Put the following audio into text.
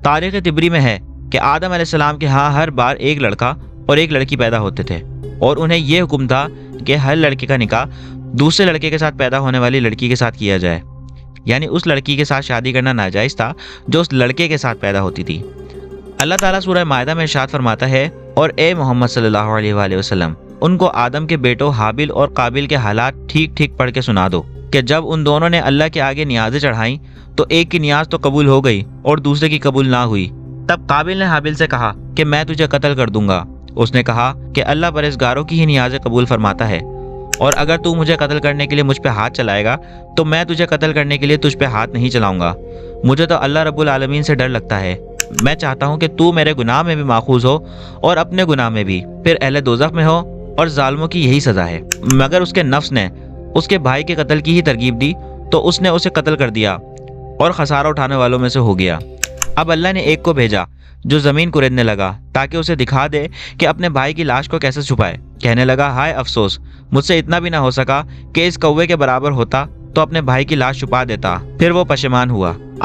تاریخ طبری میں ہے کہ آدم علیہ السلام کے ہاں ہر بار ایک لڑکا اور ایک لڑکی پیدا ہوتے تھے، اور انہیں یہ حکم تھا کہ ہر لڑکے کا نکاح دوسرے لڑکے کے ساتھ پیدا ہونے والی لڑکی کے ساتھ کیا جائے، یعنی اس لڑکی کے ساتھ شادی کرنا ناجائز تھا جو اس لڑکے کے ساتھ پیدا ہوتی تھی۔ اللہ تعالیٰ سورہ مائدہ میں ارشاد فرماتا ہے، اور اے محمد صلی اللہ علیہ وآلہ وسلم ان کو آدم کے بیٹوں حابل اور قابل کے حالات ٹھیک ٹھیک پڑھ کے سنا دو کہ جب ان دونوں نے اللہ کے آگے نیازیں چڑھائیں تو ایک کی نیاز تو قبول ہو گئی اور دوسرے کی قبول نہ ہوئی۔ تب قابل نے حابل سے کہا کہ میں تجھے قتل کر دوں گا۔ اس نے کہا کہ اللہ پرہیزگاروں کی ہی نیازیں قبول فرماتا ہے، اور اگر تو مجھے قتل کرنے کے لیے مجھ پہ ہاتھ چلائے گا تو میں تجھے قتل کرنے کے لیے تجھ پہ ہاتھ نہیں چلاؤں گا۔ مجھے تو اللہ رب العالمین سے ڈر لگتا ہے، میں چاہتا ہوں کہ تو میرے گناہ میں بھی ماخوذ ہو اور اپنے گناہ میں بھی، پھر اہل دوزخ میں ہو، اور ظالموں کی یہی سزا ہے۔ مگر اس کے نفس نے اس کے بھائی کے قتل کی ہی ترغیب دی تو اس نے اسے قتل کر دیا اور خسارہ اٹھانے والوں میں سے ہو گیا۔ اب اللہ نے ایک کو بھیجا جو زمین کریدنے لگا تاکہ اسے دکھا دے کہ اپنے بھائی کی لاش کو کیسے چھپائے۔ کہنے لگا، ہائے افسوس، مجھ سے اتنا بھی نہ ہو سکا کہ اس کوے کے برابر ہوتا تو اپنے بھائی کی لاش چھپا دیتا۔ پھر وہ پشیمان ہوا۔